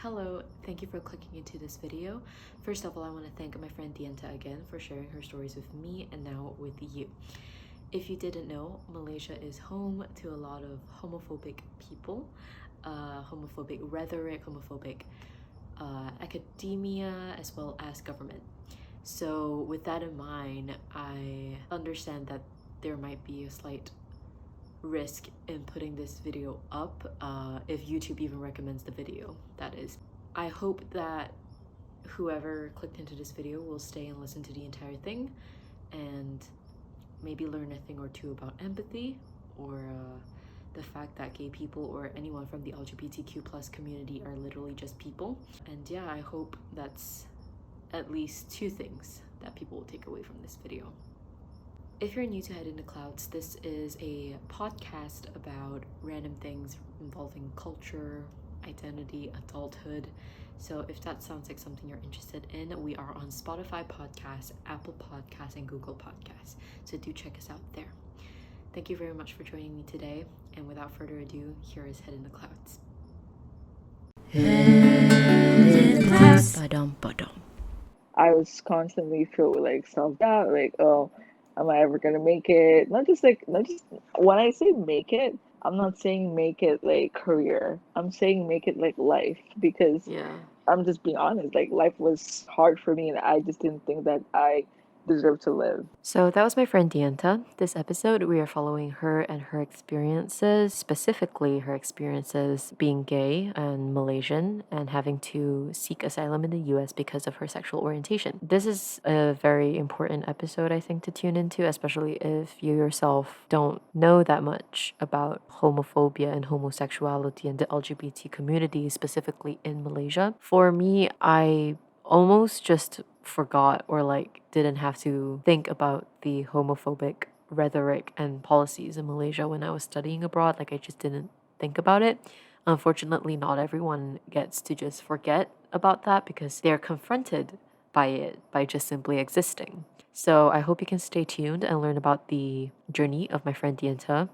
Hello, thank you for clicking into this video. First of all, I want to thank my friend Dienta again for sharing her stories with me and now with you. If you didn't know, Malaysia is home to a lot of homophobic people, homophobic rhetoric, homophobic academia, as well as government. So with that in mind, I understand that there might be a slight risk in putting this video up if YouTube even recommends the video, that is. I hope that whoever clicked into this video will stay and listen to the entire thing and maybe learn a thing or two about empathy or the fact that gay people or anyone from the LGBTQ plus community are literally just people. And yeah, I hope that's at least two things that people will take away from this video. If you're new to Head in the Clouds, this is a podcast about random things involving culture, identity, adulthood. So if that sounds like something you're interested in, we are on Spotify Podcasts, Apple Podcasts, and Google Podcasts. So do check us out there. Thank you very much for joining me today. And without further ado, here is Head in the Clouds. I was constantly filled with like self-doubt, like, oh, am I ever gonna make it? Not just when I say make it, I'm not saying make it like career. I'm saying make it like life because Yeah. I'm just being honest, like life was hard for me and I just didn't think that I deserved to live. So that was my friend Dienta. This episode, we are following her and her experiences, specifically her experiences being gay and Malaysian and having to seek asylum in the US because of her sexual orientation. This is a very important episode, I think, to tune into, especially if you yourself don't know that much about homophobia and homosexuality and the LGBT community, specifically in Malaysia. For me, I almost just forgot or like didn't have to think about the homophobic rhetoric and policies in Malaysia when I was studying abroad. Like I just didn't think about it. Unfortunately, not everyone gets to just forget about that because they're confronted by it by just simply existing. So I hope you can stay tuned and learn about the journey of my friend Dienta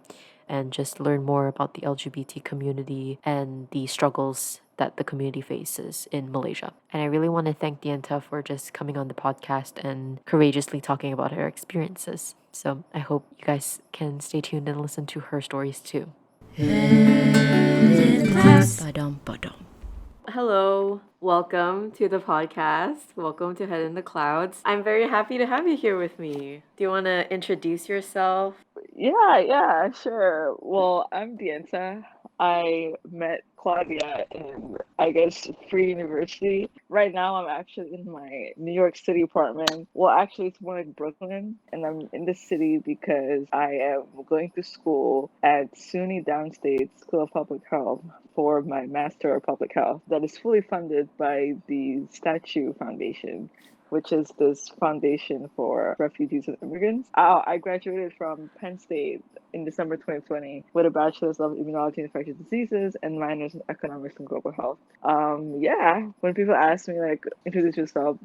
and just learn more about the LGBT community and the struggles that the community faces in Malaysia. And I really want to thank Dienta for just coming on the podcast and courageously talking about her experiences. So I hope you guys can stay tuned and listen to her stories too. Hello, welcome to the podcast. Welcome to Head in the Clouds. I'm very happy to have you here with me. Do you want to introduce yourself? Yeah, sure. Well, I'm Dienta. I met Claudia in, I guess, Free University. Right now, I'm actually in my New York City apartment. Well, actually, it's more like Brooklyn, and I'm in the city because I am going to school at SUNY Downstate School of Public Health for my Master of Public Health that is fully funded by the Statue Foundation, which is this foundation for refugees and immigrants. I graduated from Penn State in December 2020 with a bachelor's of immunology and infectious diseases and minors in economics and global health. Yeah, when people ask me like introduce yourself,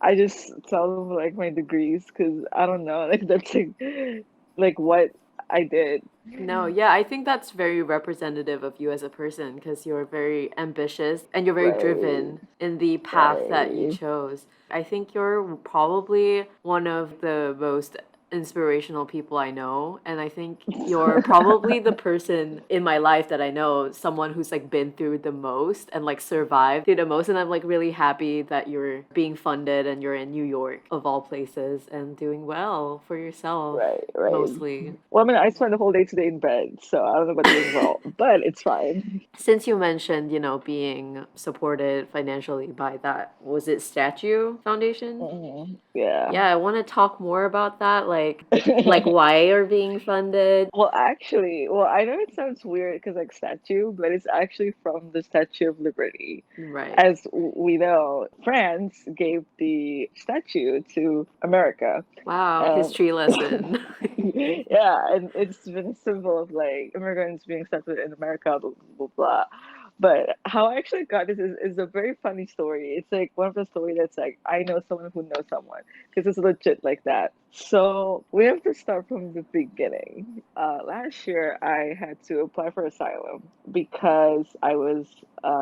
I just tell them like my degrees because I don't know, like that's like what I did. No, yeah, I think that's very representative of you as a person because you're very ambitious and you're very Right, driven in the path that you right. chose. I think you're probably one of the most inspirational people I know, and I think you're probably the person in my life that I know, someone who's like been through the most and like survived through the most, and I'm like really happy that you're being funded and you're in New York of all places and doing well for yourself Right. mostly. Well, I mean, I spent the whole day today in bed, so I don't know about doing well, but it's fine. Since you mentioned, being supported financially by that, was it Statue Foundation? Yeah. Yeah, I want to talk more about that, like why you're being funded. Well, actually, I know it sounds weird because like statue, but it's actually from the Statue of Liberty. Right. As we know, France gave the statue to America. Wow, And history lesson. yeah, and it's been a symbol of like immigrants being accepted in America, blah, blah, blah, blah. But how I actually got this is a very funny story. It's like one of the story that's like I know someone who knows someone because it's legit like that. So we have to start from the beginning. Last year, I had to apply for asylum because I was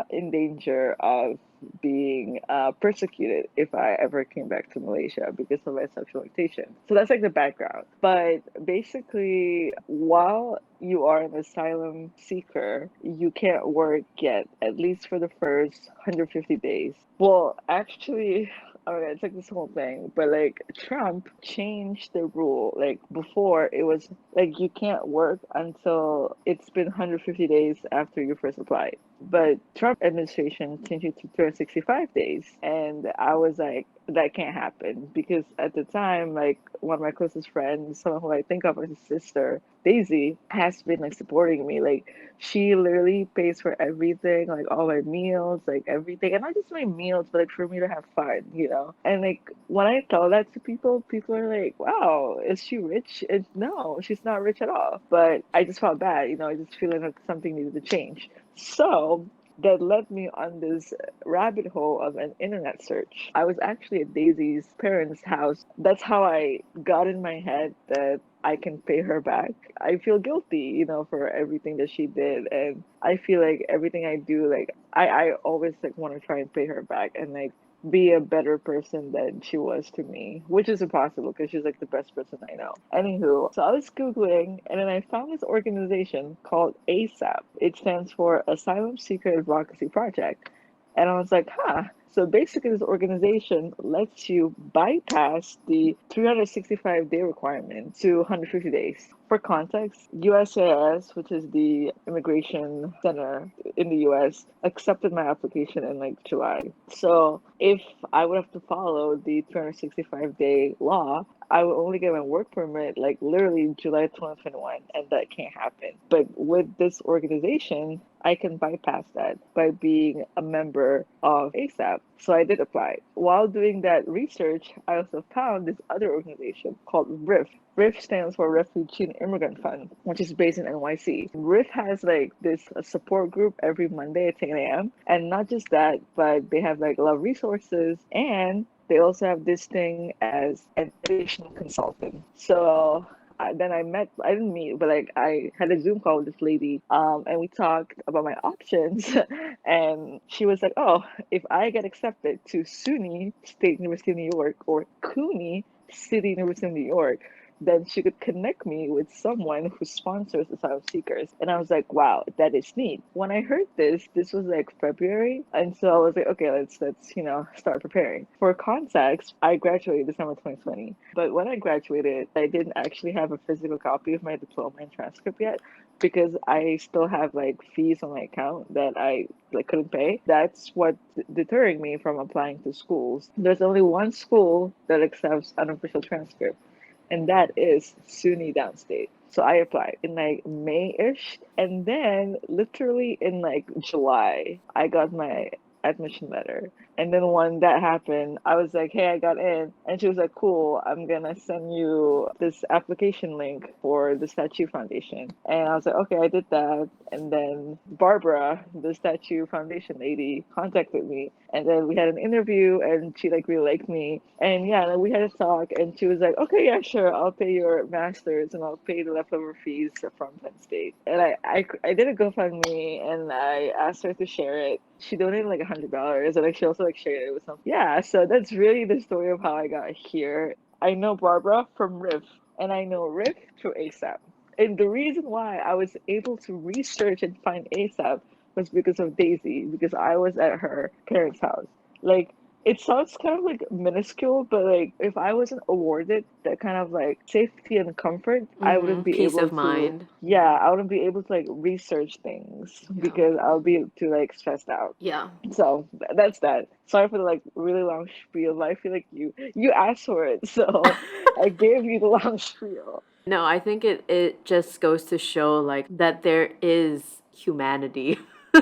in danger of being persecuted if I ever came back to Malaysia because of my sexual orientation. So that's like the background. But basically, while you are an asylum seeker, you can't work yet, at least for the first 150 days. Well, actually, oh yeah, it's like this whole thing, but like Trump changed the rule. Like before, it was like you can't work until it's been 150 days after you first applied. But Trump administration changed it to 365 days, and I was like, that can't happen because at the time, like one of my closest friends, someone who I think of as a sister, Daisy, has been like supporting me. Like she literally pays for everything, like all my meals, like everything. And not just my meals, but like for me to have fun, you know? And like when I tell that to people, people are like, wow, is she rich? And no, she's not rich at all. But I just felt bad, you know, I just feeling like something needed to change. So that led me on this rabbit hole of an internet search. I was actually at Daisy's parents' house. That's how I got in my head that I can pay her back. I feel guilty, you know, for everything that she did. And I feel like everything I do, like I always like want to try and pay her back and like be a better person than she was to me, which is impossible because she's like the best person I know. Anywho, so I was Googling and then I found this organization called ASAP. It stands for Asylum Seeker Advocacy Project. And I was like, huh. So basically, this organization lets you bypass the 365-day requirement to 150 days. For context, USCIS, which is the immigration center in the US, accepted my application in like July. So if I would have to follow the 365-day law, I would only get my work permit like literally July 2021, and that can't happen. But with this organization, I can bypass that by being a member of ASAP. So I did apply. While doing that research, I also found this other organization called RIF. RIF stands for Refugee and Immigrant Fund, which is based in NYC. RIF has like this support group every Monday at 10 a.m. And not just that, but they have like a lot of resources and they also have this thing as an educational consultant. So then I didn't meet, but like I had a Zoom call with this lady, and we talked about my options, and she was like, "Oh, if I get accepted to SUNY State University of New York or CUNY City University of New York, then she could connect me with someone who sponsors asylum seekers." And I was like, wow, that is neat. When I heard this was like February. And so I was like, okay, let's, you know, start preparing. For context, I graduated December 2020. But when I graduated, I didn't actually have a physical copy of my diploma and transcript yet because I still have like fees on my account that I like couldn't pay. That's what deterring me from applying to schools. There's only one school that accepts unofficial transcript and that is SUNY Downstate. So I applied in like May-ish, and then literally in like July, I got my admission letter. And then when that happened, I was like, "Hey, I got in," and she was like, "Cool, I'm gonna send you this application link for the Statue Foundation." And I was like, "Okay, I did that." And then Barbara, the Statue Foundation lady, contacted me, and then we had an interview, and she like really liked me, and yeah, we had a talk, and she was like, "Okay, yeah, sure, I'll pay your master's and I'll pay the leftover fees from Penn State." And I did a GoFundMe and I asked her to share it. She donated like $100, and like she also like shared it with some. Yeah, so that's really the story of how I got here. I know Barbara from Riff, and I know Riff through ASAP. And the reason why I was able to research and find ASAP was because of Daisy, because I was at her parents' house. Like it sounds kind of like minuscule, but like if I wasn't awarded that kind of like safety and comfort, I wouldn't be Peace able of to, mind. yeah, I wouldn't be able to like research things Yeah. because I'll be too like stressed out. Yeah. So that's that. Sorry for the like really long spiel, but I feel like you asked for it, so I gave you the long spiel. No, I think it just goes to show like that there is humanity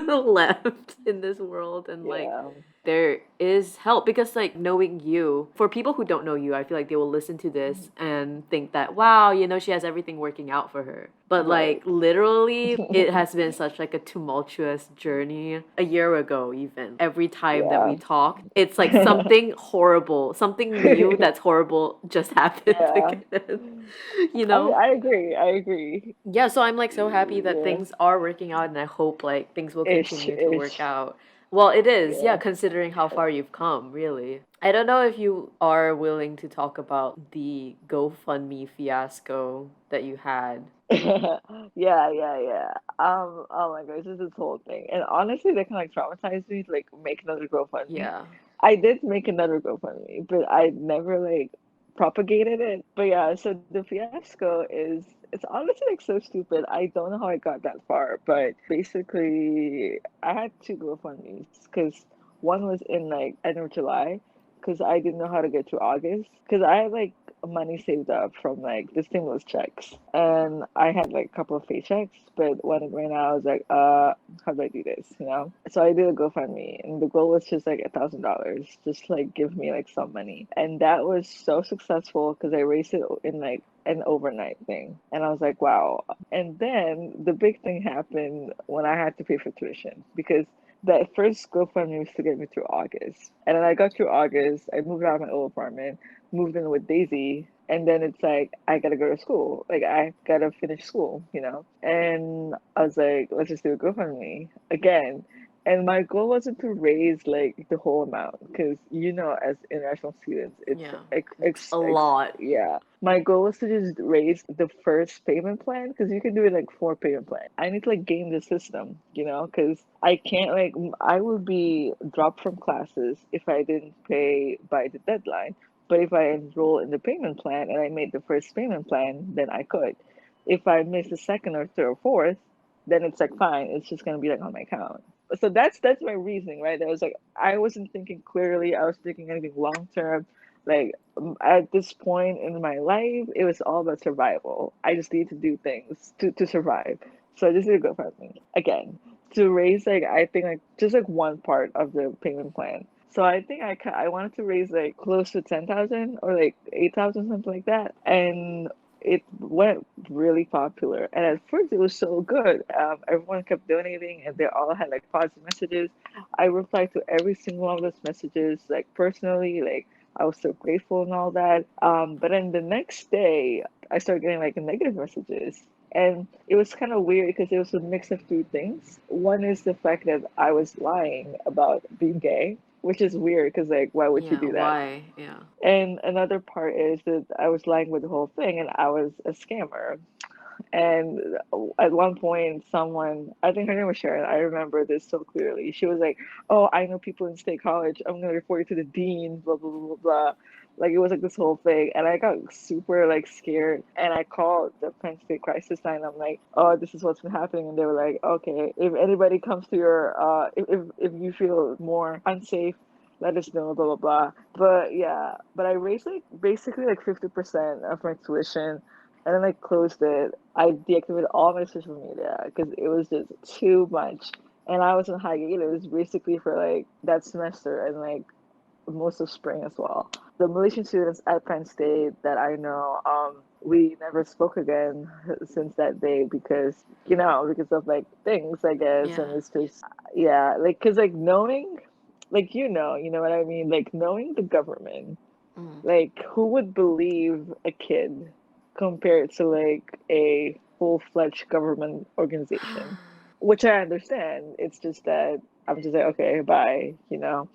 left in this world and like Yeah. there is help because like knowing you, for people who don't know you, I feel like they will listen to this and think that wow, you know, she has everything working out for her. But like Right. literally it has been such like a tumultuous journey. A year ago even. Every time that we Yeah. talk, it's like something horrible, something new that's horrible just happened Yeah. again. You know? I agree. I agree. Yeah, so I'm like so happy that Yeah. things are working out and I hope like things will Ish, continue to work ish. out. Well, it is, yeah, Yeah. considering how far you've come, really. I don't know if you are willing to talk about the GoFundMe fiasco that you had. Yeah, yeah, yeah. Oh my gosh, this whole thing. And honestly, they kind of like traumatized me to like make another GoFundMe. Yeah. I did make another GoFundMe, but I never like propagated it. But yeah, so the fiasco is it's honestly like so stupid. I don't know how I got that far, but basically I had two GoFundMes because one was in like end of July because I didn't know how to get through August because I had like money saved up from like the stimulus checks and I had like a couple of paychecks, but when it ran out, I was like, how do I do this? You know? So I did a GoFundMe and the goal was just like $1,000, just like give me like some money. And that was so successful because I raised it in like an overnight thing. And I was like, wow. And then the big thing happened when I had to pay for tuition because that first GoFundMe was to get me through August. And then I got through August, I moved out of my old apartment, moved in with Daisy, and then it's like I gotta go to school. Like I gotta finish school, you know? And I was like, let's just do a GoFundMe again. And my goal wasn't to raise like the whole amount because as international students, it's Yeah. It's a lot. yeah. My goal was to just raise the first payment plan because you can do it like four payment plan. I need to like game the system, because I can't I would be dropped from classes if I didn't pay by the deadline. But if I enroll in the payment plan and I made the first payment plan, then I could. If I miss the second or third or fourth, then it's like fine. It's just gonna be like on my account. So that's my reasoning, right? That was like I wasn't thinking clearly. I was thinking anything long term. Like at this point in my life, it was all about survival. I just need to do things to survive. So I just need to go for me again to raise like I think like just like one part of the payment plan. So I think I wanted to raise like close to 10,000 or like 8,000 something like that, and it went really popular. And at first it was so good. Everyone kept donating, and they all had like positive messages. I replied to every single one of those messages like personally, like I was so grateful and all that. But then the next day I started getting like negative messages. And it was kind of weird because it was a mix of two things. One is the fact that I was lying about being gay, which is weird because, like, why would you Yeah, do that? why? Yeah. And another part is that I was lying with the whole thing and I was a scammer. And at one point, someone, I think her name was Sharon, I remember this so clearly. She was like, "Oh, I know people in State College. I'm going to report you to the dean, blah, blah, blah, blah, blah." Like, it was like this whole thing. And I got super, like, scared. And I called the Penn State Crisis Line. I'm like, "Oh, this is what's been happening." And they were like, "Okay, if anybody comes to your, if you feel more unsafe, let us know, blah, blah, blah." But yeah, but I raised, like, basically, like, 50% of my tuition and then I closed it. I deactivated all my social media because it was just too much. And I was in hiatus basically for like that semester and like most of spring as well. The Malaysian students at Penn State that I know, we never spoke again since that day because of like things, I guess. Yeah. And it's just, yeah, like, cause like knowing, like, you know what I mean? Like knowing the government, Mm. like, who would believe a kid compared to like a full-fledged government organization? Which I understand. It's just that I'm just like, okay, bye, you know?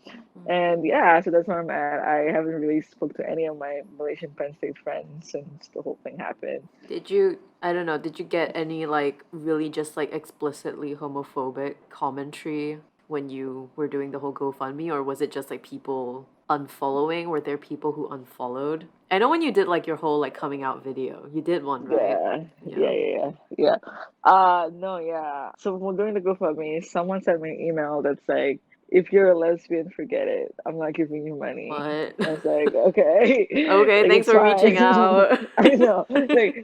And yeah, so that's where I'm at. I haven't really spoke to any of my Malaysian Penn State friends since the whole thing happened. Did you, I don't know, did you get any like really just like explicitly homophobic commentary when you were doing the whole GoFundMe, or was it just like people unfollowing? Were there people who unfollowed? I know when you did like your whole like coming out video, you did one, right? Yeah, Yeah. yeah, yeah, yeah. No, yeah. So when during the GoFundMe, someone sent me an email that's like, if you're a lesbian, forget it. I'm not giving you money. What? I was like, okay, Okay, like thanks it's for reaching fine. out. I know.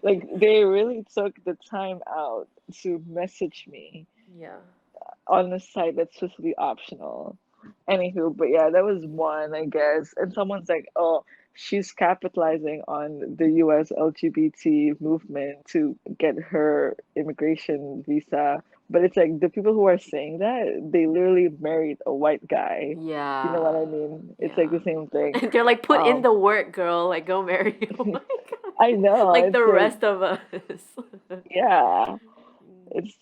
Like they really took the time out to message me Yeah. on a site that's supposed to be optional. Anywho, but yeah, that was one, I guess. And someone's like, oh, she's capitalizing on the US LGBT movement to get her immigration visa. But it's like the people who are saying that, they literally married a white guy. You know Yeah. what I mean? It's like Yeah. the same thing. And they're like, put in Um, the work, girl. Like, go marry. Oh my God. I know, Like the it's like, rest of us. yeah.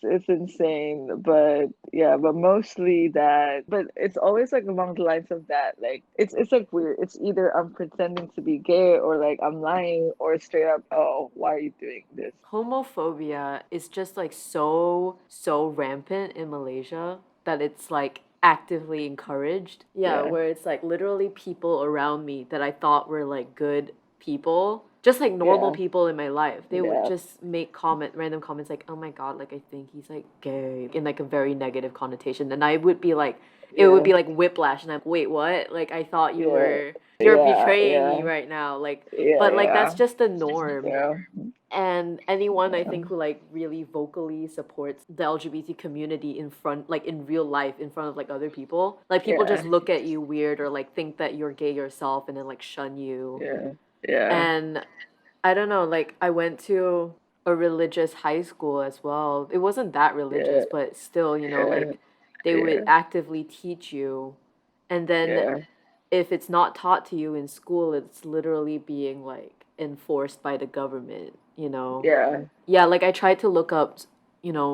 It's insane, but yeah, but mostly that. But it's always like along the lines of that. Like it's like weird. It's either I'm pretending to be gay or like I'm lying or straight up, oh, why are you doing this? Homophobia is just like so rampant in Malaysia that it's like actively encouraged. Yeah, Yeah, where it's like literally people around me that I thought were like good people, just like normal yeah, people in my life. They would yeah, just make random comments like, "Oh my God, like I think he's like gay," in like a very negative connotation. And I would be like, it would yeah, be like whiplash, and I'm, wait, what? Like I thought yeah, you're yeah, betraying me yeah, right now. Like, yeah, but like that's yeah, just the norm. yeah, And anyone I yeah, think who like really vocally supports the LGBT community in front, like in real life, in front of like other people, like people yeah, just look at you weird or like think that you're gay yourself and then like shun you. yeah, yeah, And I don't know, like I went to a religious high school as well. It wasn't that yeah, religious, but still, yeah, like they would yeah, actively teach you. And then yeah, if it's not taught to you in school, it's literally being like enforced by the government. yeah, Yeah, like I tried to look up,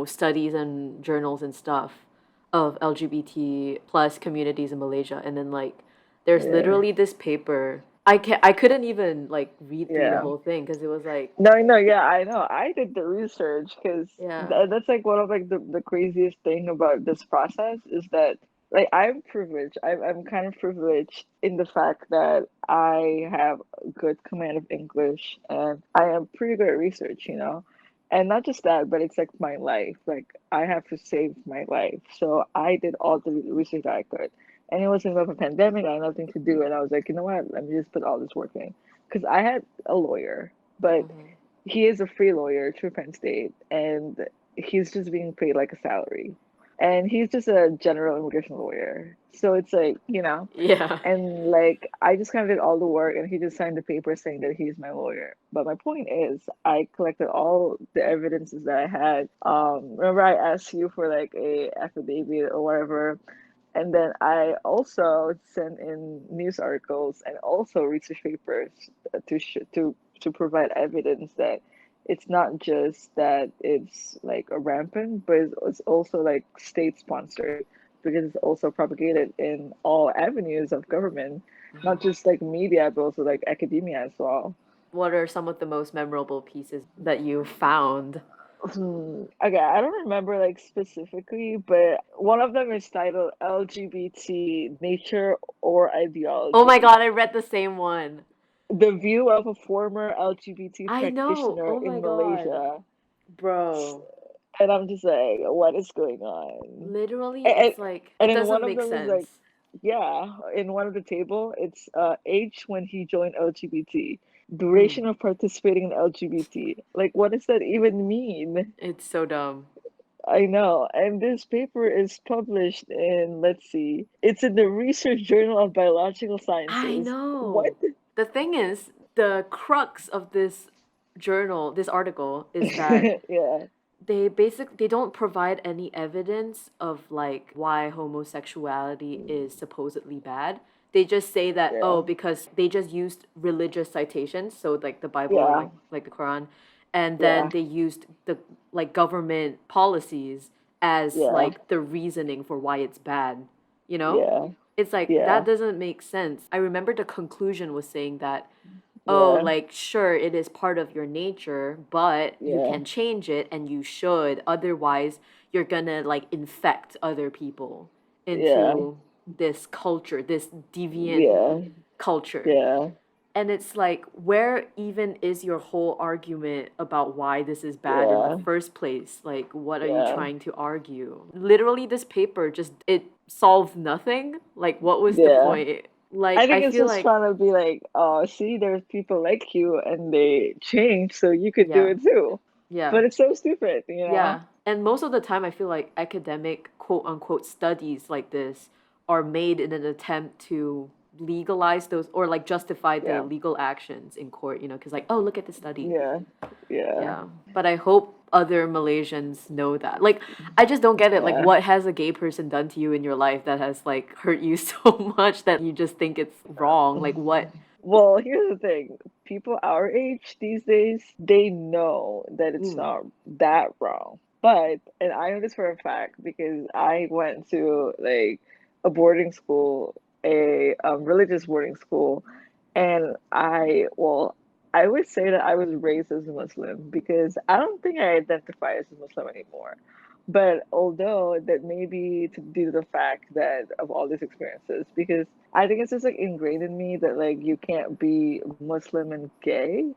studies and journals and stuff of LGBT plus communities in Malaysia, and then like there's yeah, literally this paper. I couldn't even like read through the yeah. whole thing because it was like, No, no, yeah, I know. I did the research because yeah, that's like one of like the craziest thing about this process is that like I'm privileged. I'm kind of privileged in the fact that I have a good command of English and I am pretty good at research, you know. And not just that, but it's like my life. Like I have to save my life. So I did all the research that I could. And it was in the middle of a pandemic, I had nothing to do, and I was like, you know what, let me just put all this work in. Because I had a lawyer, but hmm, he is a free lawyer through Penn State, and he's just being paid like a salary. And he's just a general immigration lawyer. So it's like, you know, yeah, and like I just kind of did all the work and he just signed the paper saying that he's my lawyer. But my point is I collected all the evidences that I had. Remember I asked you for like a affidavit or whatever. And then I also sent in news articles and also research papers to provide evidence that it's not just that it's like a rampant, but it's also like state sponsored because it's also propagated in all avenues of government, not just like media, but also like academia as well. what are some of the most memorable pieces that you found? Okay, I don't remember like specifically, but one of them is titled LGBT Nature or Oh my Ideology. God, I read the same one. The view of a former LGBT I know. practitioner Oh my in God, Malaysia. bro. And I'm just like, what is going on? Literally, And, it's like and it in one doesn't of make them is like, sense. yeah, in one of the table, it's age when he joined LGBT, Mm, duration of participating in LGBT. Like, what does that even mean? it's so dumb. I know. And this paper is published in, let's see, it's in the Research Journal of Biological I Sciences. What? know. The thing is, the crux of this this article, is that Yeah, they don't provide any evidence of like why homosexuality is supposedly bad. They just say that, yeah, oh, because they just used religious citations, so like the Bible and yeah, like the Quran, and yeah, then they used the like government policies as yeah, like the reasoning for why it's bad, you know? yeah, It's like yeah, that doesn't make sense. I remember the conclusion was saying that, oh, yeah, like, sure, it is part of your nature, but you yeah, can change it and you should. Otherwise, you're gonna like infect other people yeah, into this culture, this deviant yeah, culture. yeah, And it's like, where even is your whole argument about why this is bad in the yeah, first place? Like, what are you yeah, trying to argue? Literally, this paper just, it solved nothing. Like, what was the yeah. point? Like, I I think it's feel just like, trying to be like, oh, see, there's people like you and they change, so you could do yeah, it too. yeah. But it's so stupid, you know? Yeah. And most of the time, I feel like academic quote unquote studies like this are made in an attempt to legalize those or like justify the Yeah. legal actions in court, because like, oh, look at the study. Yeah. Yeah. Yeah. But I hope other Malaysians know that. Like, I just don't get it. Like, Yeah. what has a gay person done to you in your life that has like hurt you so much that you just think it's wrong? Like, what? Well, here's the thing. People our age these days, they know that it's Mm, not that wrong. But, and I know this for a fact because I went to like a boarding school, a religious boarding school, and I would say that I was raised as a Muslim because I don't think I identify as a Muslim anymore. But although that may be due to the fact that of all these experiences, because I think it's just like ingrained in me that like you can't be Muslim and gay.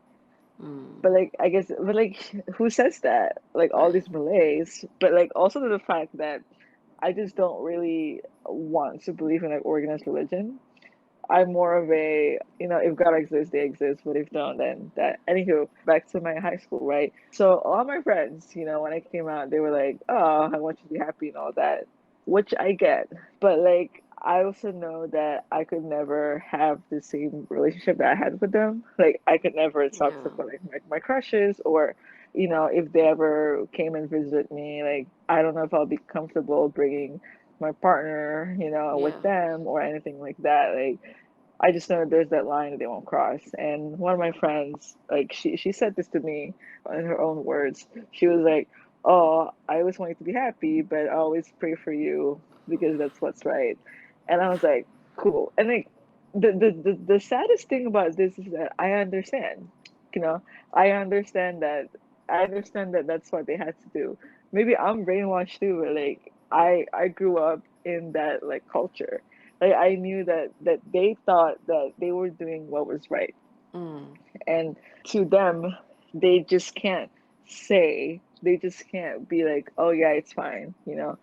mm, But like I guess, but like who says that? Like all right. these Malays, but like also to the fact that I just don't really want to believe in like organized religion. I'm more of a, if God exists, they exist, but if don't, then that. Anywho, back to my high school, right? So all my friends, when I came out, they were like, "Oh, I want you to be happy and all that," which I get. But like, I also know that I could never have the same relationship that I had with them. Like, I could never talk to Yeah. like my crushes, or if they ever came and visit me, like I don't know if I'll be comfortable bringing my partner, with Yeah. them or anything like that. Like I just know there's that line that they won't cross. And one of my friends, like she said this to me in her own words. She was like, "Oh, I always want you to be happy, but I always pray for you because that's what's right." And I was like, "Cool." And like the saddest thing about this is that I understand. You know, I understand that that's what they had to do. Maybe I'm brainwashed too, but like I grew up in that like culture. Like I knew that they thought that they were doing what was right, Mm, and to them, they just can't be like, oh yeah, it's fine.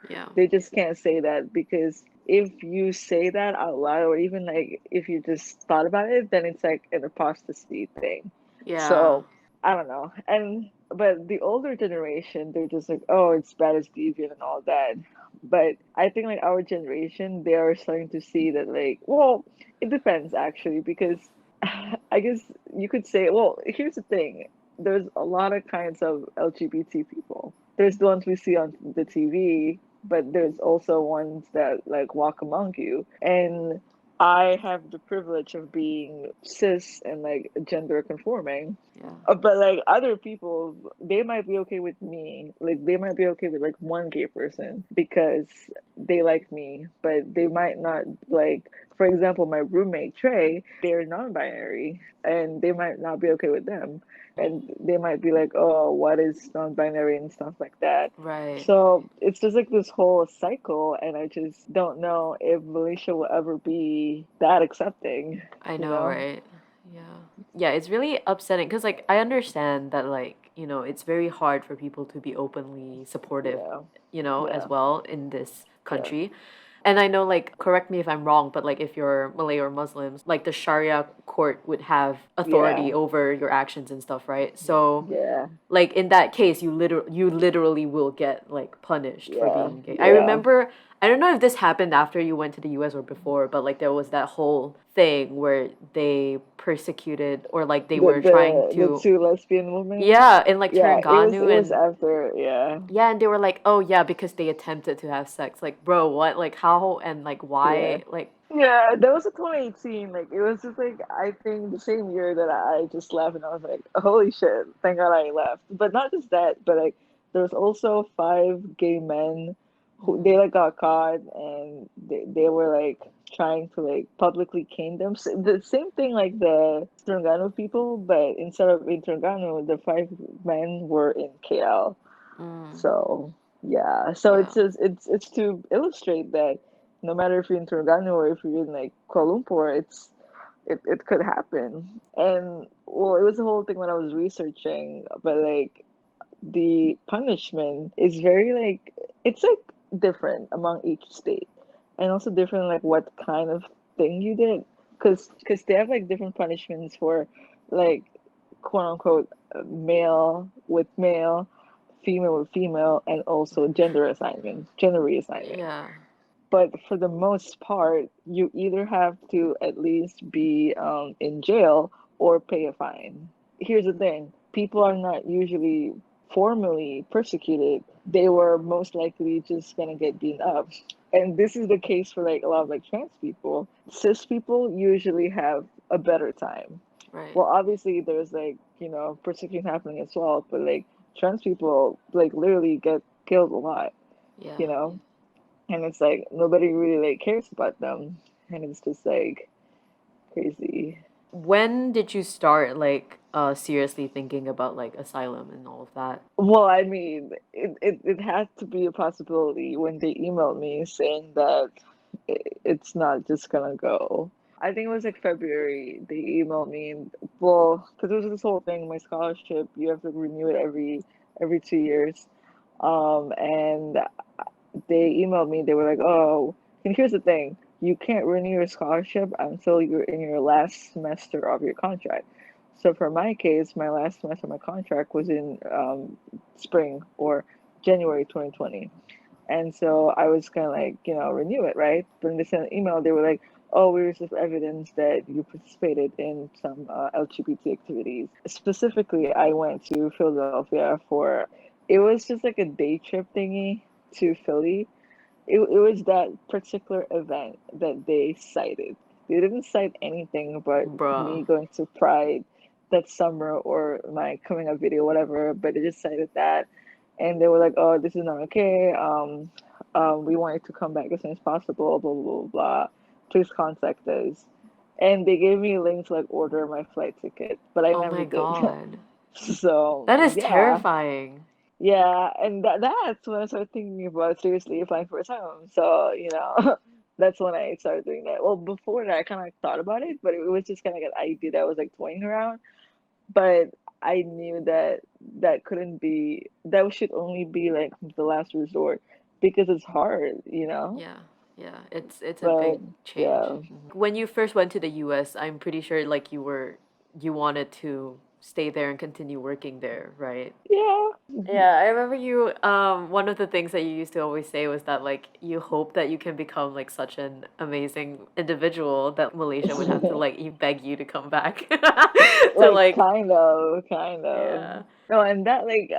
yeah. They just can't say that because if you say that out loud, or even like if you just thought about it, then it's like an apostasy thing. Yeah. So I don't know. And but the older generation, they're just like, oh, it's bad, it's deviant and all that. But I think like our generation, they are starting to see that like, well, it depends actually, because I guess you could say, well, here's the thing. There's a lot of kinds of LGBT people. There's the ones we see on the TV, but there's also ones that like walk among you. And I have the privilege of being cis and like gender conforming. Yeah. But like other people, they might be okay with me. Like they might be okay with like one gay person because they like me, but they might not like, for example, my roommate Trey, they're non-binary and they might not be okay with them. And they might be like, oh, what is non-binary and stuff like that. Right. So it's just like this whole cycle, and I just don't know if Malaysia will ever be that accepting, I you know, know? right? Yeah. Yeah, it's really upsetting because, like, I understand that, like, it's very hard for people to be openly supportive, Yeah, as yeah, well in this yeah, country. And I know, like, correct me if I'm wrong, but, like, if you're Malay or Muslims, like, the Sharia court would have authority yeah, over your actions and stuff, right? So, yeah, like in that case you literally will get like punished for yeah, being gay. I yeah. remember, I don't know if this happened after you went to the US or before, but like there was that whole thing where they persecuted or like they The were trying the to, two lesbian women. yeah, in like Yeah, Terengganu, it was and after, yeah, yeah, and they were like, oh yeah, because they attempted to have sex. Like, bro, what, like how and like yeah. why, like, Yeah, that was a 2018. Like it was just like I think the same year that I just left, and I was like, holy shit, thank God I left. But not just that, but like there was also five gay men who mm, they like got caught, and they were like trying to like publicly cane them. So the same thing like the Terengganu people, but instead of in Terengganu, the five men were in KL. mm, So yeah, so yeah, it's to illustrate that no matter if you're in Terengganu or if you're in like Kuala Lumpur, it could happen. And well, it was the whole thing when I was researching, but like the punishment is very like it's like different among each state, and also different like what kind of thing you did, because they have like different punishments for like quote unquote male with male, female with female, and also gender reassignment. yeah. but for the most part, you either have to at least be in jail or pay a fine. Here's the thing, people are not usually formally persecuted. They were most likely just gonna get beaten up. And this is the case for like a lot of like trans people. Cis people usually have a better time. Right. Well, obviously there's like, persecution happening as well, but like trans people like literally get killed a lot, Yeah. you know? And it's like nobody really like cares about them. And it's just like crazy. When did you start like seriously thinking about like asylum and all of that? Well, I mean, it had to be a possibility when they emailed me saying that it's not just gonna go. I think it was like February. They emailed me, well, because there was this whole thing. My scholarship, you have to renew it every 2 years. And they emailed me. They were like, "Oh, and here's the thing: you can't renew your scholarship until you're in your last semester of your contract." So for my case, my last semester of my contract was in spring or January 2020. And so I was kind of like, renew it, right? But when they sent an email, they were like, "Oh, we received evidence that you participated in some LGBT activities." Specifically, I went to Philadelphia for, it was just like a day trip thingy to Philly. It was that particular event that they cited. They didn't cite anything but Bruh. me going to Pride that summer or my coming up video, whatever, but they just cited that. And they were like, "Oh, this is not okay. We want you to come back as soon as possible, blah, blah, blah, blah. Please contact us." And they gave me a link to like order my flight ticket, but I Oh never my did. God. So, That is yeah. terrifying. Yeah, and that's when I started thinking about seriously applying for asylum. So, that's when I started doing that. Well, before that, I kind of like thought about it, but it was just kind of like an idea that was like toying around. But I knew that that couldn't be, that should only be like the last resort because it's hard. Yeah. Yeah. It's a But big change. yeah, When you first went to the US, I'm pretty sure like you wanted to stay there and continue working there, right? yeah, Yeah, I remember you one of the things that you used to always say was that like you hope that you can become like such an amazing individual that Malaysia would have to like beg you to come back to like like kind of. yeah. No, and that like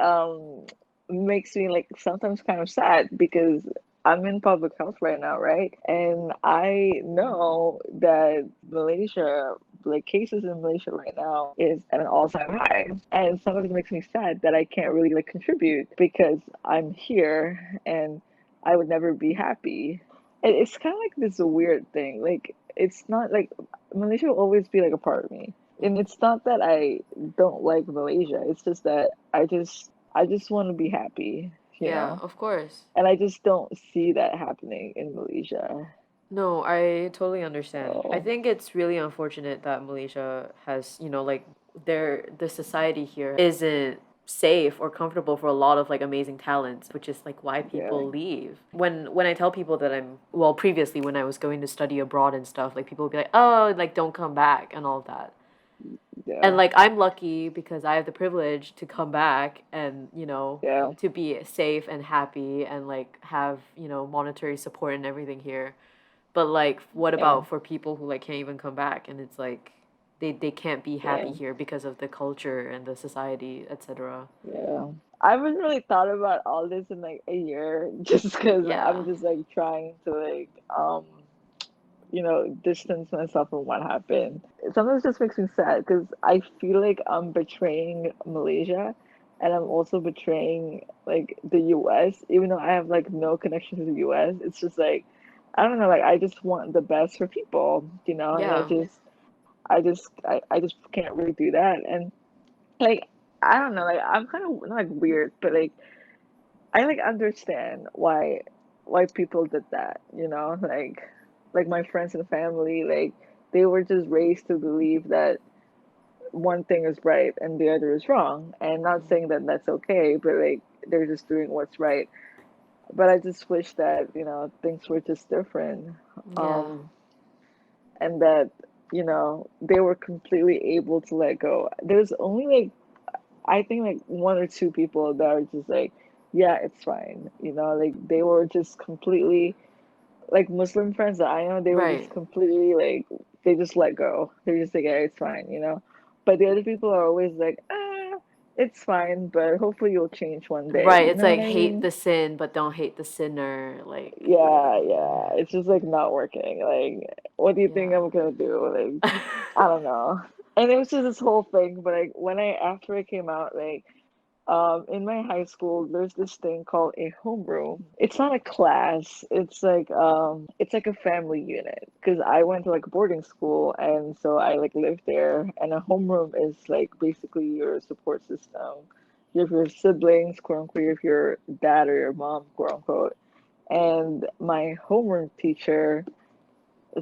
makes me like sometimes kind of sad because I'm in public health right now, right? And I know that Malaysia, like cases in Malaysia right now is at an all-time high. And sometimes it makes me sad that I can't really like contribute because I'm here and I would never be happy. And it's kind of like this weird thing. Like it's not like Malaysia will always be like a part of me. And Mhm. it's not that I don't like Malaysia. It's just that I just want to be happy, you Yeah, know? of course. And I just don't see that happening in Malaysia. No, I totally understand. I So, think it's really unfortunate that Malaysia has, like the society here isn't safe or comfortable for a lot of like amazing talents, which is like why yeah. people leave. When I tell people that well, previously when I was going to study abroad and stuff, like people would be like, "Oh, like don't come back" and all of that. And Yeah. like I'm lucky because I have the privilege to come back and, Yeah. to be safe and happy and like have, monetary support and everything here. But like, what Yeah. about for people who like can't even come back and it's like they can't be happy Yeah. here because of the culture and the society, etc. Yeah. I haven't really thought about all this in like a year just because Yeah. I'm just like trying to like distance myself from what happened. Sometimes it just makes me sad because I feel like I'm betraying Malaysia and I'm also betraying like the US, even though I have like no connection to the US. It's just like I don't know, like I just want the best for people, and Yeah. I just can't really do that. And like I don't know, like I'm kind of not like weird, but like I like understand why people did that, like my friends and family, like they were just raised to believe that one thing is right and the other is wrong. And not saying that that's okay, but like they're just doing what's right. But I just wish that things were just different. Yeah. Um and that they were completely able to let go. There's only like I think like one or two people that are just like, yeah, it's fine. Like they were just completely like Muslim friends that I know, they were just Right. completely like they just let go. They're just like, yeah, it's fine, you know. But the other people are always like, it's fine, but hopefully you'll change one day. Right. You It's know what like I hate mean? the sin, but don't hate the sinner. Like, Yeah, yeah. yeah. It's just like not working. Like, what do you think Yeah. I'm gonna do? Like, I don't know. And it was just this whole thing. But like when I after it came out, like in my high school, there's this thing called a homeroom. It's not a class. It's like a family unit because I went to like boarding school and so I like lived there. And a homeroom is like basically your support system. You have your siblings, quote unquote, you have your dad or your mom, quote unquote. And my homeroom teacher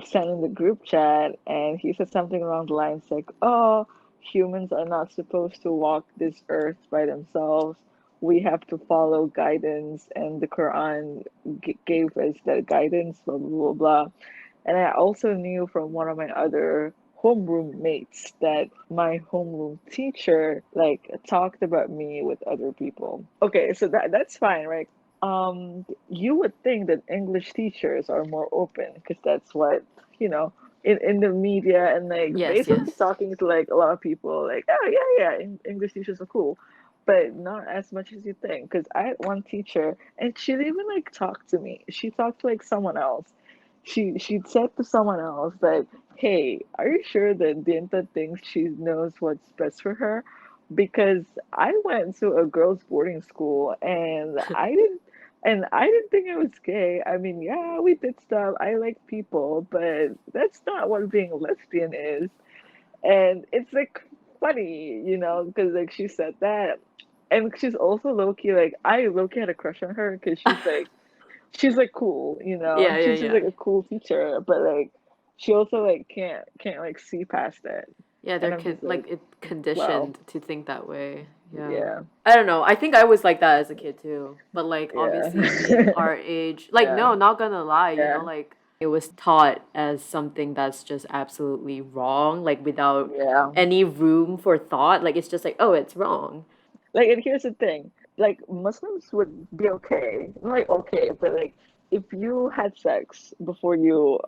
sent in the group chat and he said something along the lines like, oh, humans are not supposed to walk this earth by themselves. We have to follow guidance, and the Quran gave us that guidance, blah, blah, blah, blah. And I also knew from one of my other homeroom mates that my homeroom teacher like talked about me with other people. Okay, so that's fine, right? You would think that English teachers are more open because that's what, you know, in the media and like Yes, based on yes. talking to like a lot of people, like, oh yeah, yeah, English teachers are cool, but not as much as you think. Because I had one teacher and she didn't even like talk to me. She talked to like someone else. She said to someone else like, "Hey, are you sure that Dienta thinks she knows what's best for her?" Because I went to a girls' boarding school and I didn't think I was gay. I mean, yeah, we did stuff. I like people, but that's not what being a lesbian is. And it's like funny, you know, because like she said that, and she's also low key like I low key had a crush on her because she's like cool, you know. Yeah, yeah, She's just yeah. like a cool teacher, but like she also like can't like see past it. Yeah, And they're I'm just like, like it well, conditioned to think that way. Yeah. yeah, I don't know. I think I was like that as a kid too. But like yeah, obviously being our age, like yeah, no, not gonna lie, yeah, like it was taught as something that's just absolutely wrong, like without yeah. any room for thought. Like it's just like, oh, it's wrong. Like, and here's the thing, like Muslims would be okay, like okay, but like if you had sex before you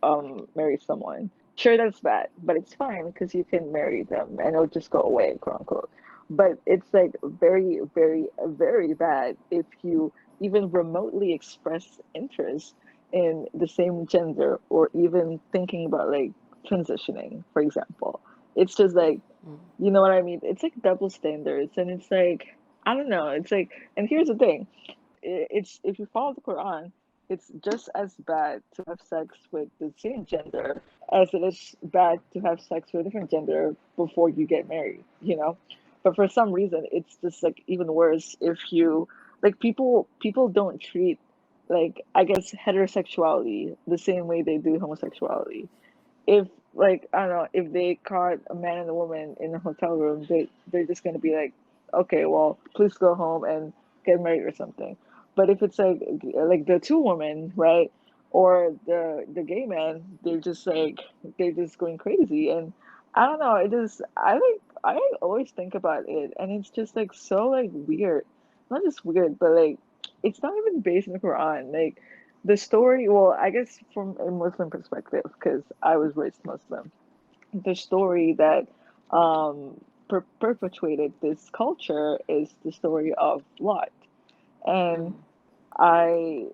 marry someone, sure that's bad, but it's fine because you can marry them and it'll just go away, quote unquote. But it's like very, very, very bad if you even remotely express interest in the same gender or even thinking about like transitioning, for example. It's just like Mm. you know what I mean? It's like double standards, and it's like I don't know. It's like, and here's the thing: it's if you follow the Quran, it's just as bad to have sex with the same gender as it is bad to have sex with a different gender before you get married. You know, but for some reason, it's just like even worse if you like people don't treat like I guess heterosexuality the same way they do homosexuality if like I don't know if they caught a man and a woman in a hotel room, they're just gonna be like, okay, well, please go home and get married or something. But if it's like the two women, right, or the gay man, they're just going crazy, and I don't know. I always think about it, and it's just like so like weird, not just weird, but like it's not even based in the Quran, like the story, well, I guess from a Muslim perspective, because I was raised Muslim, the story that perpetuated this culture is the story of Lot. And Mm. I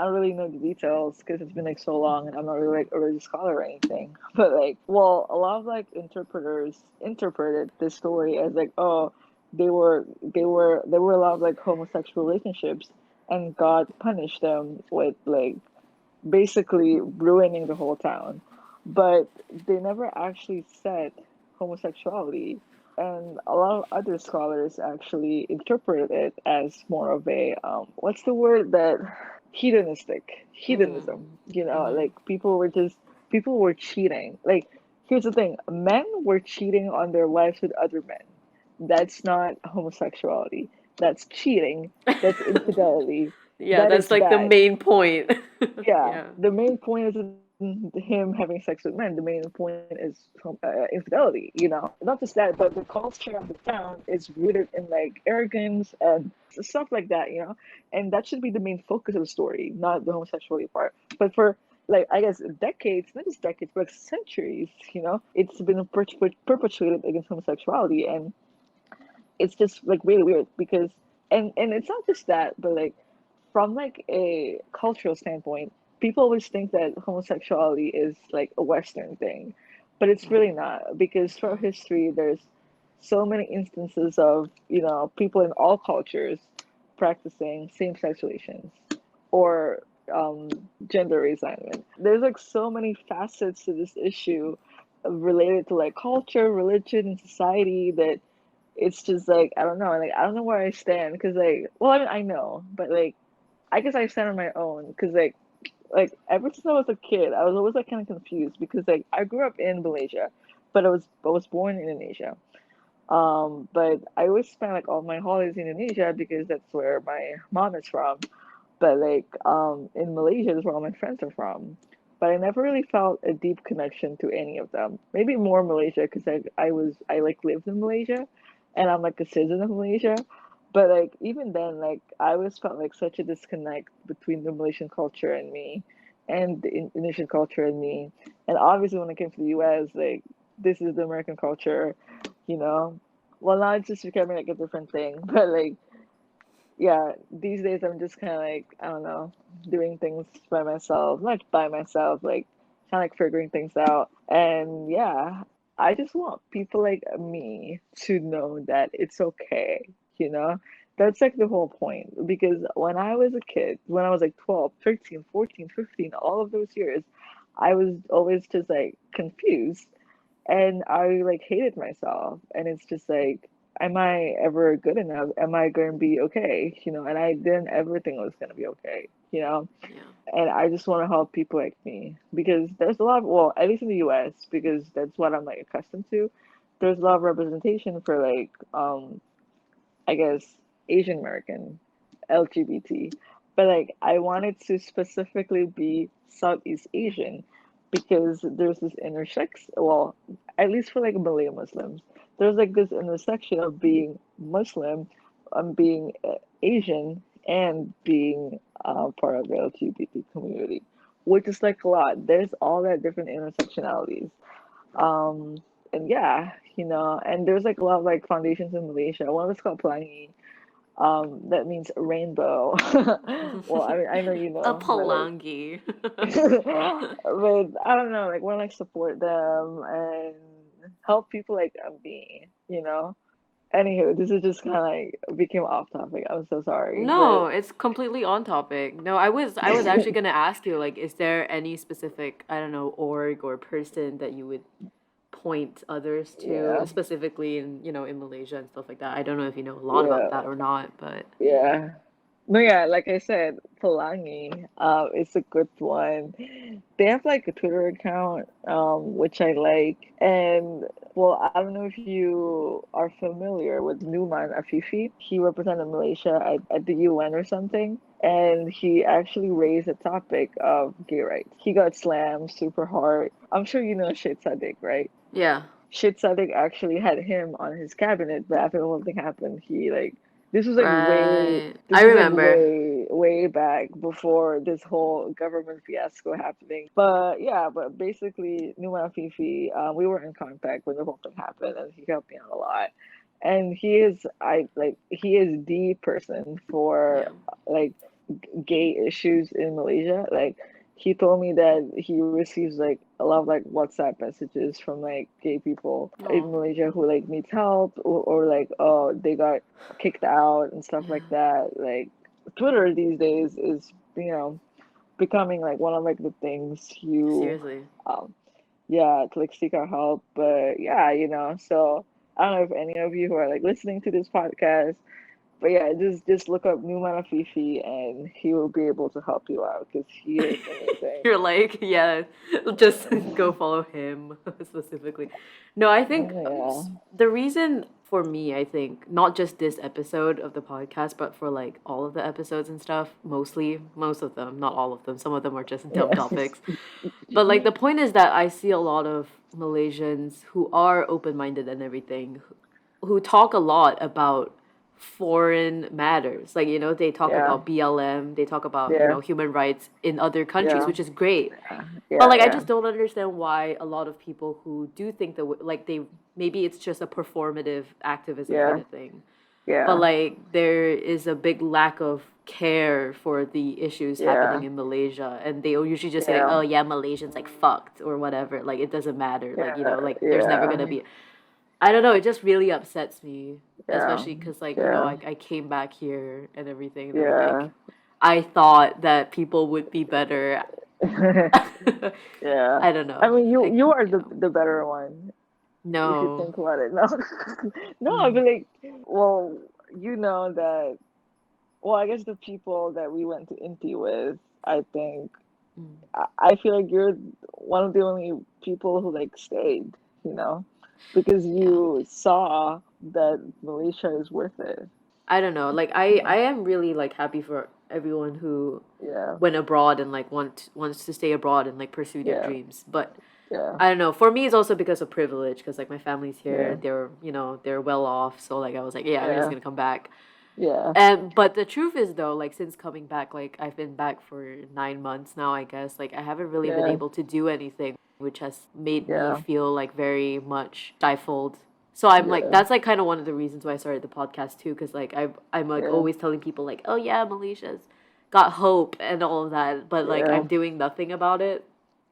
don't really know the details because it's been like so long and I'm not really like a religious scholar or anything. But like, well, a lot of like interpreters interpreted this story as like, oh, they were a lot of like homosexual relationships and God punished them with like basically ruining the whole town. But they never actually said homosexuality. And a lot of other scholars actually interpreted it as more of a what's the word that Mm. hedonism. You know, Mm-hmm. like people were cheating. Like here's the thing, men were cheating on their wives with other men. That's not homosexuality. That's cheating. That's infidelity. Yeah, That that's is like the bad. main point. Yeah, Yeah. the main point is him having sex with men, the main point is infidelity. Not just that, but the culture of the town is rooted in like arrogance and stuff like that. And that should be the main focus of the story, not the homosexuality part. But for like I guess decades, not just decades, but like centuries, it's been perpetuated against homosexuality, and it's just like really weird because and it's not just that, but like from like a cultural standpoint, people always think that homosexuality is like a Western thing, but it's really not because throughout history there's so many instances of people in all cultures practicing same-sex relations or um, gender reassignment. There's like so many facets to this issue related to like culture, religion, and society that it's just like I don't know, like I don't know where I stand because like well I mean I know, but like I guess I stand on my own because like ever since I was a kid, I was always like kind of confused because like I grew up in Malaysia, but I was born in Indonesia. But I always spent like all my holidays in Indonesia because that's where my mom is from. But like in Malaysia, that's where all my friends are from. But I never really felt a deep connection to any of them. Maybe more Malaysia because I like lived in Malaysia, and I'm like a citizen of Malaysia. But like even then, like I always felt like such a disconnect between the Malaysian culture and me, and the Indonesian culture and me. And obviously, when I came to the U.S., like this is the American culture, you know. Well, now it's just becoming like a different thing, but like yeah, these days I'm just kind of like, I don't know, doing things by myself, not by myself, like kind of like figuring things out. And yeah, I just want people like me to know that it's okay, you know? That's like the whole point. Because when I was a kid, when I was like 12, 13, 14, 15, all of those years, I was always just like confused and I like hated myself. And it's just like, am I ever good enough? Am I going to be okay? And I didn't ever think it was going to be okay. Yeah. And I just want to help people like me because there's a lot of, well, at least in the US, because that's what I'm like accustomed to. There's a lot of representation for like, I guess, Asian American LGBT. But like I wanted to specifically be Southeast Asian because there's this intersection, well, at least for like Malay Muslims, there's like this intersection of being Muslim, being Asian, and being part of the LGBT community, which is like a lot. There's all that different intersectionalities. Um, and yeah, and there's like a lot of like foundations in Malaysia. One of it's called Pelangi. That means rainbow. Well, I mean, I know you A know, but like, palangi. but I don't know, like, want to like support them and help people like me. Anywho, this is just kind of like became off topic. I'm so sorry, No, but it's completely on topic. No, I was actually gonna ask you, like, is there any specific, I don't know, org or person that you would point others to, yeah, specifically in Malaysia and stuff like that. I don't know if you know a lot about yeah, that or not, but yeah. No, yeah, like I said, Pelangi, it's a good one. They have like a Twitter account, which I like. And well, I don't know if you are familiar with Numan Afifi. He represented Malaysia at the UN or something. And he actually raised the topic of gay rights. He got slammed super hard. I'm sure you know Shit Sadiq, right? yeah. Shit Sadiq actually had him on his cabinet, but after the whole thing happened, he like this was like way Right. I this was like remember. way back before this whole government fiasco happening. But yeah, but basically Numa Fifi, we were in contact when the whole thing happened and he helped me out a lot. And he is the person for Yeah. like gay issues in Malaysia. Like he told me that he receives like a lot of like WhatsApp messages from like gay people in Oh. Malaysia who like needs help or like oh they got kicked out and stuff like Yeah. that. Like Twitter these days is becoming like one of like the things you Seriously. um yeah to like seek our help. But yeah, so I don't know if any of you who are like listening to this podcast, but yeah, just look up Numan Fifi and he will be able to help you out because he is amazing. You're like, yeah, just go follow him specifically. No, I think Yeah. the reason for me, I think not just this episode of the podcast, but for like all of the episodes and stuff, most of them, not all of them. Some of them are just dumb Yeah. topics. But like the point is that I see a lot of Malaysians who are open-minded and everything, who talk a lot about foreign matters. Like, they talk Yeah. about BLM, they talk about, Yeah. human rights in other countries, Yeah. which is great. Yeah. But Yeah. like I Yeah. just don't understand why a lot of people who do think that like they maybe it's just a performative activism kind Yeah. of thing. But Yeah. like there is a big lack of care for the issues happening Yeah. in Malaysia, and they usually just say like, Yeah. "Oh yeah, Malaysians like fucked or whatever." Like it doesn't matter. Like Yeah. like there's never Yeah. gonna be. I don't know. It just really upsets me, Yeah. especially because like Yeah. I came back here and everything, and I'm Yeah. like, I thought that people would be better. Yeah. I don't I know. mean, Like you are the better one if you no. think about it. No, no. I Mm, mean, like, well, you know that. Well, I guess the people that we went to Inti with, I think, mm, I feel like you're one of the only people who like stayed. You know, because yeah. you saw that Malaysia is worth it. I don't know. Like You I know. am really like happy for everyone who Yeah. went abroad and like wants to stay abroad and like pursue their Yeah. dreams. But Yeah. I don't know. For me, it's also because of privilege. Because like my family's here, Yeah. they're well off. So like I was like, yeah, I'm just Yeah. gonna come back. Yeah. And but the truth is though, like since coming back, like I've been back for 9 months now, I guess. Like I haven't really been Yeah. able to do anything, which has made me Yeah. feel like very much stifled. So I'm like, Yeah. that's like kind of one of the reasons why I started the podcast too, because like I'm like Yeah. always telling people like, oh yeah, Malaysia's got hope and all of that, but like Yeah. I'm doing nothing about it.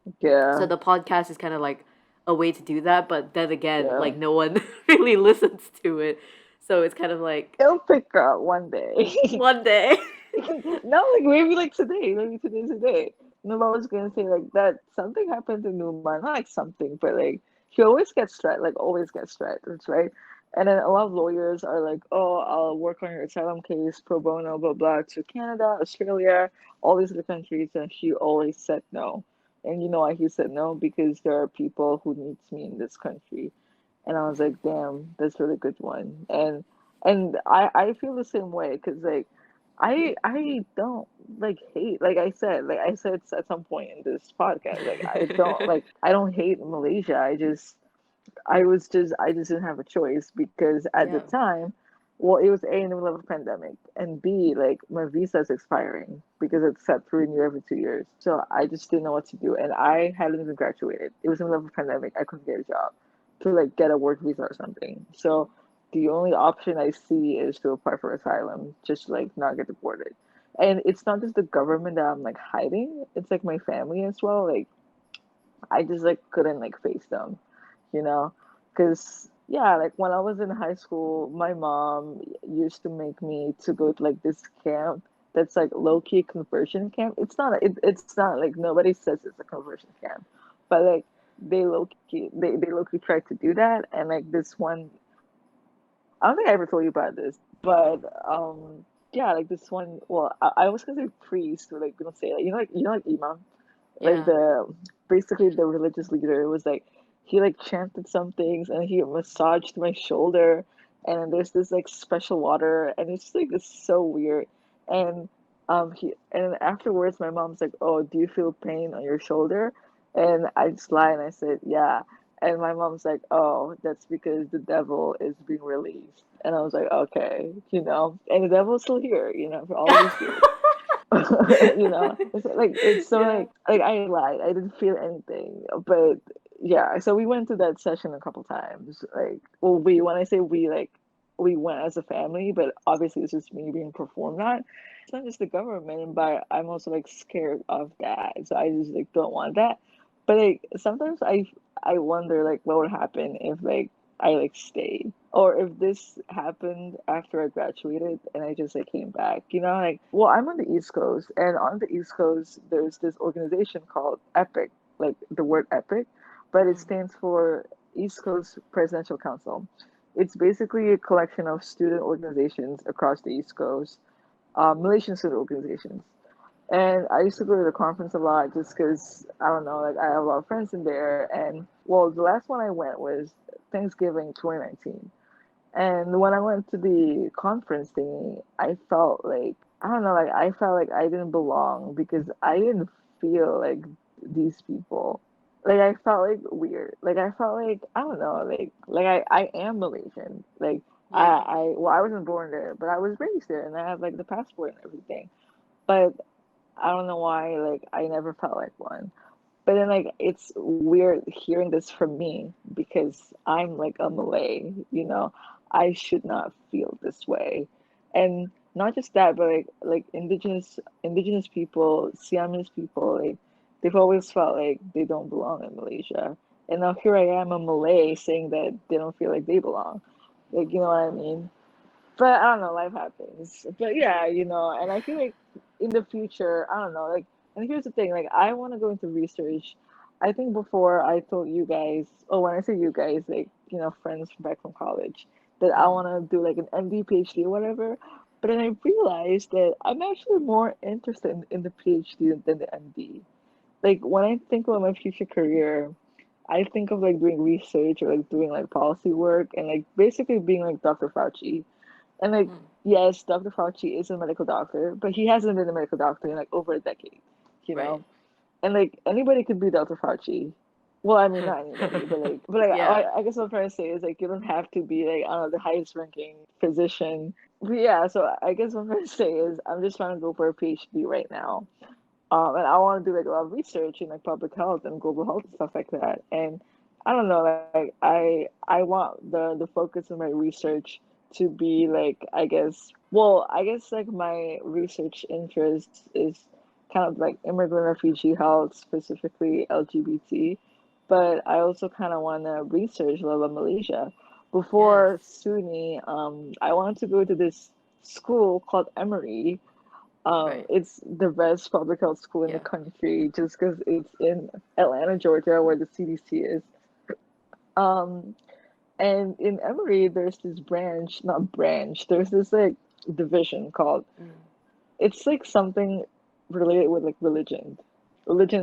So Yeah. the podcast is kind of like a way to do that, but then again, Yeah. like no one really listens to it. So it's kind of like It'll pick up one day. one day. No, like maybe like today, maybe today's the day. No, I was gonna say like that something happened to Numa, not like something, but like he always gets stressed, like always gets stressed, right? And then a lot of lawyers are like, "Oh, I'll work on your asylum case pro bono, blah blah, to Canada, Australia, all these other countries," and he always said no. And you know why he said no? Because there are people who needs me in this country. And I was like, damn, that's a really good one. And I feel the same way because like I don't like hate like I said at some point in this podcast like I don't hate Malaysia. I just didn't have a choice because at the Yeah. time, well, it was A, in the middle of a pandemic, and B, like my visa is expiring because it's set to renew every 2 years. So I just didn't know what to do, and I hadn't even graduated. It was in the middle of a pandemic. I couldn't get a job to like get a work visa or something. So the only option I see is to apply for asylum, just to, like not get deported. And it's not just the government that I'm like hiding; it's like my family as well. Like I just like couldn't like face them, you know, because yeah, like when I was in high school, my mom used to make me to go to like this camp that's like low key conversion camp. It's not like nobody says it's a conversion camp, but like they low key tried to do that, and like this one, I don't think I ever told you about this, but yeah, like this one. Well, I was gonna say priest, or like gonna say like like imam, like Yeah. the basically the religious leader was like he like chanted some things and he massaged my shoulder and then there's this like special water and it's just like it's so weird and he and afterwards my mom's like, oh, do you feel pain on your shoulder? And I just lied and I said yeah, and my mom's like, oh, that's because the devil is being released. And I was like, okay, and the devil's still here, for all these years. It's so Yeah. like I lied. I didn't feel anything. But yeah, so we went to that session a couple times. Like, well, we when I say we, like we went as a family, but obviously it's just me being performed on. It's not just the government, but I'm also like scared of that. So I just like don't want that. But like sometimes I wonder like what would happen if like I like stayed or if this happened after I graduated and I just like came back, like well, I'm on the East Coast and on the East Coast there's this organization called EPIC, like the word EPIC, but it Mm, stands for East Coast Presidential Council. It's basically a collection of student organizations across the East Coast, Malaysian student organizations. And I used to go to the conference a lot just because, I don't know, like I have a lot of friends in there. And well, the last one I went was Thanksgiving 2019. And when I went to the conference thingy, I felt like, I don't know, like I felt like I didn't belong because I didn't feel like these people. Like I felt like weird. Like I felt like, I don't know, like I am Malaysian. Like Yeah. I wasn't born there, but I was raised there and I have like the passport and everything. But I don't know why, like I never felt like one. But then, like, it's weird hearing this from me because I'm like a Malay, you know. I should not feel this way, and not just that, but like indigenous people, Siamese people, like they've always felt like they don't belong in Malaysia, and now here I am, a Malay, saying that they don't feel like they belong. Like, you know what I mean? But I don't know, life happens. But yeah, and I feel like in the future, I don't know, like, and here's the thing, like, I want to go into research. I think before I told you guys, oh, when I say you guys, like, friends back from college, that I Mm. want to do like an MD, PhD, or whatever. But then I realized that I'm actually more interested in the PhD than the MD. Like, when I think about my future career, I think of like doing research or like doing like policy work and like basically being like Dr. Fauci. And like, Mm. yes, Dr. Fauci is a medical doctor, but he hasn't been a medical doctor in like over a decade, you Right. know? And like anybody could be Dr. Fauci. Well, I mean not anybody, but like Yeah. I guess what I'm trying to say is like you don't have to be like, I don't know, the highest ranking physician. But yeah, so I guess what I'm trying to say is I'm just trying to go for a PhD right now. And I want to do like a lot of research in like public health and global health and stuff like that. And I don't know, like I want the focus of my research to be like, I guess like my research interest is kind of like immigrant refugee health, specifically LGBT. But I also kind of want to research a lot about Malaysia. Yes. Before SUNY, I wanted to go to this school called Emory. Right. It's the best public health school in the Yeah. country just because it's in Atlanta, Georgia, where the CDC is. Um, and in Emory, there's this branch, not branch, there's this like division called, Mm. it's like something related with like religion,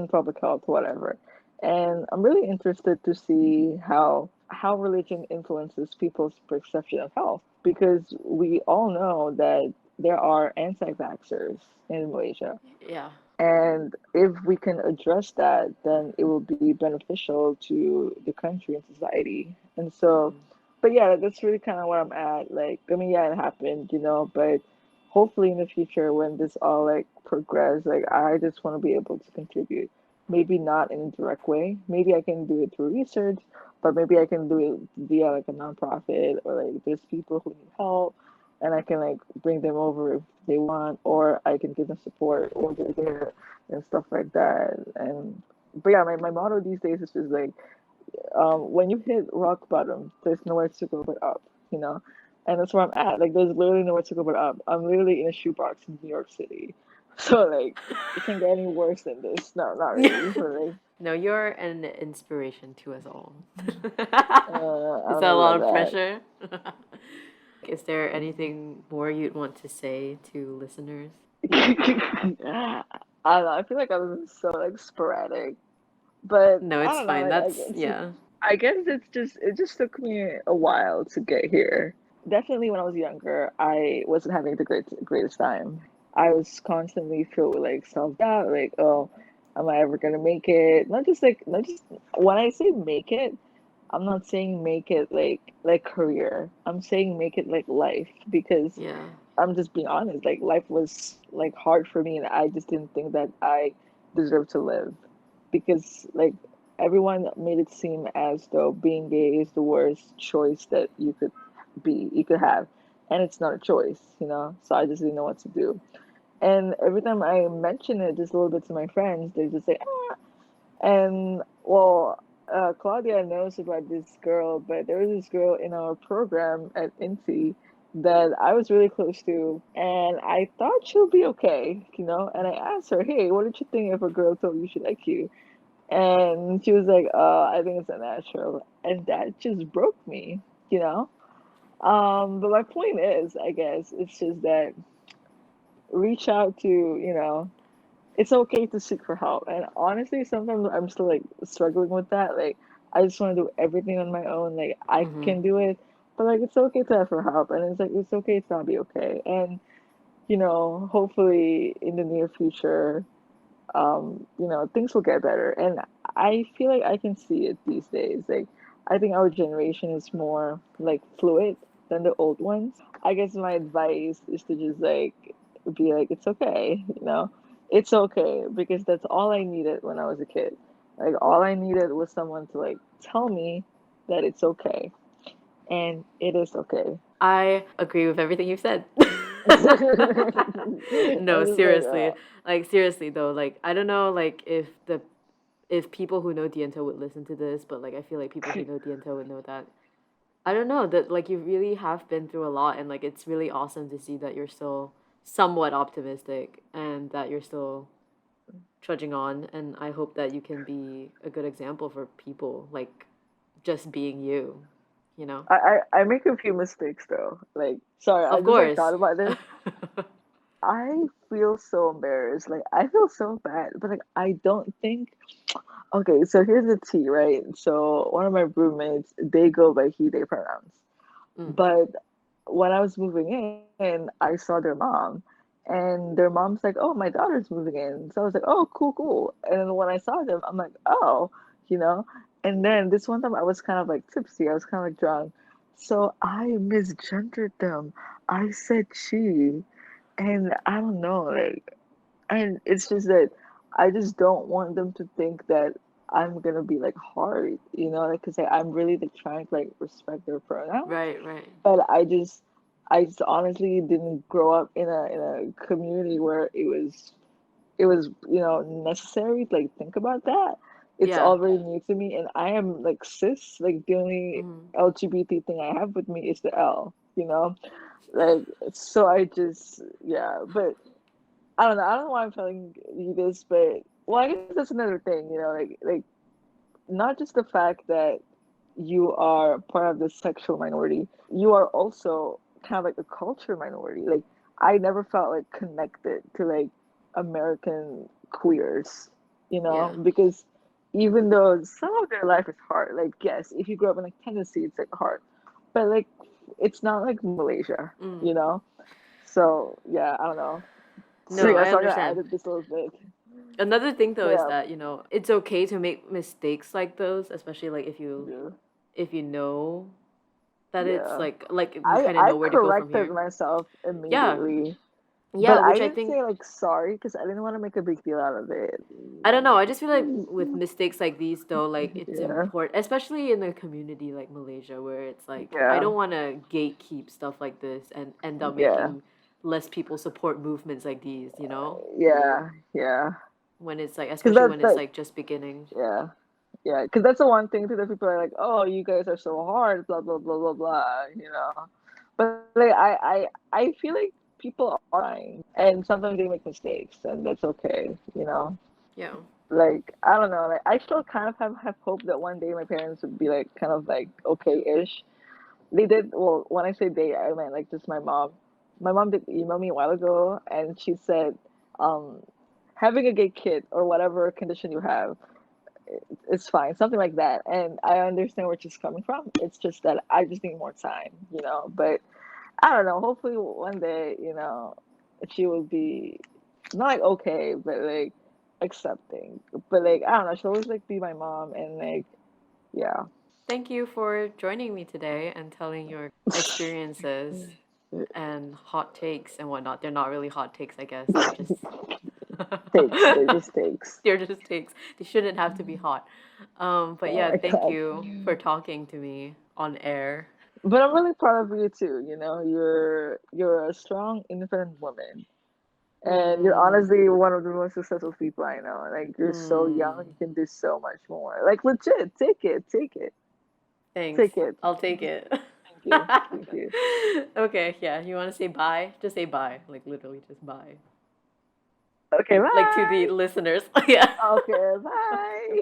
public health, whatever. And I'm really interested to see how religion influences people's perception of health because we all know that there are anti-vaxxers in Malaysia. Yeah. And if we can address that, then it will be beneficial to the country and society. And so, Mm. but yeah, that's really kind of where I'm at. Like, I mean, yeah, it happened, but hopefully in the future when this all like progress, like I just want to be able to contribute. Maybe not in a direct way. Maybe I can do it through research, but maybe I can do it via like a nonprofit or like there's people who need help and I can like bring them over if they want, or I can give them support or they're there and stuff like that. And but yeah, my motto these days is just like when you hit rock bottom, there's nowhere to go but up, you know? And that's where I'm at. Like there's literally nowhere to go but up. I'm literally in a shoebox in New York City. So like it can't get any worse than this. No, not really. But like No, you're an inspiration to us all. I Is don't that a know lot about of that. pressure? Is there anything more you'd want to say to listeners? I don't know. I feel like I was so like sporadic, but No, I it's don't know. fine. Like That's, yeah. I guess it just took me a while to get here. Definitely when I was younger, I wasn't having the greatest time. I was constantly filled with like self-doubt, like, oh, am I ever gonna make it? Not just when I say make it, I'm not saying make it like career. I'm saying make it like life because Yeah. I'm just being honest. Like life was like hard for me, and I just didn't think that I deserved to live because like everyone made it seem as though being gay is the worst choice that you could have, and it's not a choice. So I just didn't know what to do. And every time I mention it just a little bit to my friends, they just say, ah. And well, Claudia knows about this girl, but there was this girl in our program at INSEE that I was really close to, and I thought she'll be okay. And I asked her, hey, what did you think if a girl told you she liked you? And she was like, I think it's unnatural. And that just broke me. But my point is, I guess, it's just that reach out to, it's okay to seek for help. And honestly, sometimes I'm still like struggling with that. Like, I just want to do everything on my own. Like, I Mm-hmm. can do it, But like it's okay to ask for help, and it's like it's okay to not be okay. And hopefully in the near future, things will get better. And I feel like I can see it these days. Like, I think our generation is more like fluid than the old ones. I guess my advice is to just like be like, it's okay. It's okay because that's all I needed when I was a kid. Like, all I needed was someone to like tell me that it's okay. And it is okay. I agree with everything you've said. I No, was just like, seriously. Like seriously though, like I don't know like if people who know Dienta would listen to this, but like I feel like people who know Dienta would know that. I don't know that like you really have been through a lot, and like it's really awesome to see that you're still somewhat optimistic and that you're still trudging on, and I hope that you can be a good example for people, like just being you, you know? I make a few mistakes though. Like, sorry, I Of just like course. thought about this. I feel so embarrassed. Like, I feel so bad, but like, I don't think. Okay, so here's the tea, right? So one of my roommates, they go by he, they pronouns. Mm. But when I was moving in, I saw their mom, and their mom's like, "Oh, my daughter's moving in." So I was like, "Oh, cool, cool." And then when I saw them, I'm like, "Oh, you know." And then this one time, I was kind of like tipsy. I was kind of like drunk, so I misgendered them. I said she, and I don't know, like, and it's just that I just don't want them to think that I'm gonna be like hard, like, cause I'm really like trying to like respect their pronouns, Right, right. but I just honestly didn't grow up in a community where it was necessary to like think about that. It's Yeah. all very new to me, and I am like cis. Like, the only Mm. LGBT thing I have with me is the L. Like, so I just, yeah, but I don't know. I don't know why I'm telling you this, but well, I guess that's another thing. Like not just the fact that you are part of the sexual minority, you are also kind of like a culture minority. Like, I never felt like connected to like American queers, Yeah. because even though some of their life is hard, like, yes, if you grow up in like Tennessee, it's like hard, but like it's not like Malaysia, Mm. you know. So yeah, I don't know. So No, yeah, I so I'm gonna understand. add this a little bit. Another thing though is Yeah, that, it's okay to make mistakes like those, especially like yeah, if you know that it's yeah. like you I kind of I know where to go from corrected here. myself Yeah. immediately, but Yeah, I which I didn't think say like sorry because I didn't want to make a big deal out of it. I don't know. I just feel like with mistakes like these, though, like it's Yeah, important, especially in a community like Malaysia, where it's like I yeah, don't want to gatekeep stuff like this and end up yeah, making less people support movements like these. yeah, yeah. When it's like, Because especially that's when it's like, like just beginning. yeah, yeah. Because that's the one thing too that people are like, oh, you guys are so hard, blah blah blah blah blah. But like, I feel like people are trying, and sometimes they make mistakes, and that's okay. Yeah. Like, I don't know, like, I still kind of have hope that one day my parents would be like kind of like okay-ish. They did, well, when I say they, I meant like just my mom. My mom did email me a while ago, and she said, um having a gay kid or whatever condition you have, it's fine, something like that. And I understand where she's coming from. It's just that I just need more time. But I don't know, hopefully one day, she will be not like okay, but like accepting. But like, I don't know, she'll always like be my mom, and like, yeah. Thank you for joining me today and telling your experiences and hot takes and whatnot. They're not really hot takes, I guess. They're just Takes, they're just takes. they're just takes. They shouldn't have to be hot. But Oh yeah, my thank god. you for talking to me on air. But I'm really proud of you too. You're a strong, independent woman, and you're Mm, honestly one of the most successful people I know. Like, you're so young, mm, you can do so much more. Like, legit, thanks. take it. I'll take it. Thank you, thank you. Okay, yeah. You want to say bye? Just say bye. Like literally just bye. Okay, Like to the bye. listeners. Yeah. Okay, bye.